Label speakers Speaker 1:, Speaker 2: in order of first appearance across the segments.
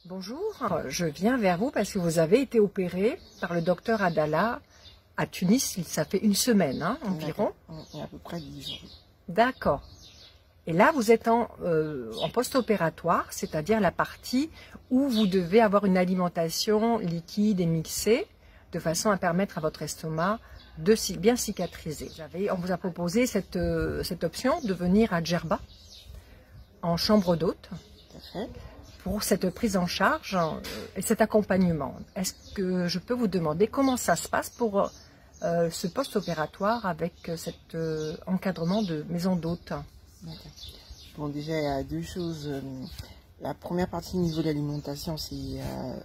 Speaker 1: Bonjour, je viens vers vous parce que vous avez été opéré par le docteur Adala à Tunis, ça fait une semaine environ.
Speaker 2: Il y a à peu près 10 jours.
Speaker 1: D'accord. Et là, vous êtes en post-opératoire, c'est-à-dire la partie où vous devez avoir une alimentation liquide et mixée, de façon à permettre à votre estomac de bien cicatriser. On vous a proposé cette option de venir à Djerba, en chambre d'hôte, pour cette prise en charge et cet accompagnement. Est-ce que je peux vous demander comment ça se passe pour ce post-opératoire avec cet encadrement de maison d'hôte?
Speaker 2: Bon, déjà, il y a deux choses. La première partie, au niveau de l'alimentation, c'est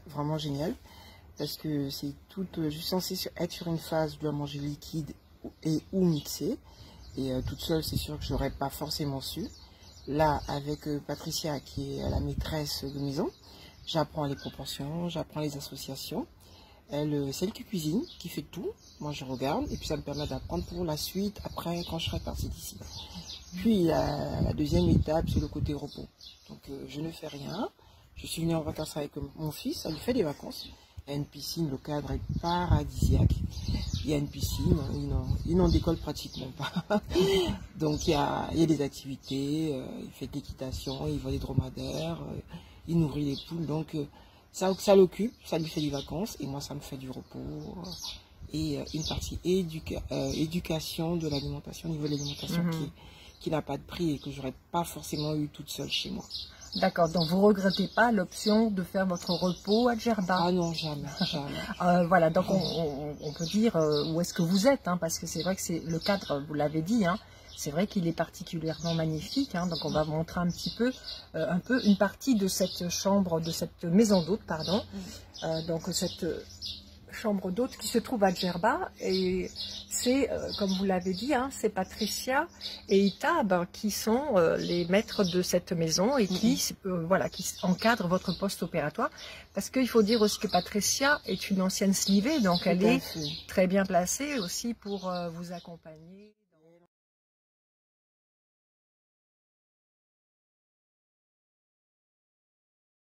Speaker 2: vraiment génial. Parce que c'est tout, je suis censée être sur une phase, je dois manger liquide ou mixé. Et toute seule, c'est sûr que je n'aurais pas forcément su. Là, avec Patricia, qui est la maîtresse de maison, j'apprends les proportions, j'apprends les associations. C'est elle qui cuisine, qui fait tout. Moi, je regarde et puis ça me permet d'apprendre pour la suite, après, quand je serai partie d'ici. Puis, la deuxième étape, c'est le côté repos. Donc, je ne fais rien. Je suis venue en vacances avec mon fils, ça lui fait des vacances. Il y a une piscine, le cadre est paradisiaque. Il y a une piscine, il n'en décolle pratiquement pas. Donc il y a des activités, il fait de l'équitation, il voit des dromadaires, il nourrit les poules. Donc ça l'occupe, ça lui fait des vacances et moi ça me fait du repos. Et une partie éducation de l'alimentation, au niveau de l'alimentation qui n'a pas de prix et que j'aurais pas forcément eu toute seule chez moi.
Speaker 1: D'accord, donc vous ne regrettez pas l'option de faire votre repos à Djerba?
Speaker 2: Ah non, jamais, jamais.
Speaker 1: Voilà, donc on peut dire où est-ce que vous êtes, parce que c'est vrai que c'est le cadre, vous l'avez dit, c'est vrai qu'il est particulièrement magnifique, donc on va vous montrer un peu une partie de cette chambre, de cette maison d'hôte, pardon, donc cette chambre d'hôte qui se trouve à Djerba, et c'est, comme vous l'avez dit, c'est Patricia et Itab qui sont les maîtres de cette maison et qui encadrent votre post-opératoire. Parce qu'il faut dire aussi que Patricia est une ancienne slivée, donc elle est très bien placée aussi pour vous accompagner.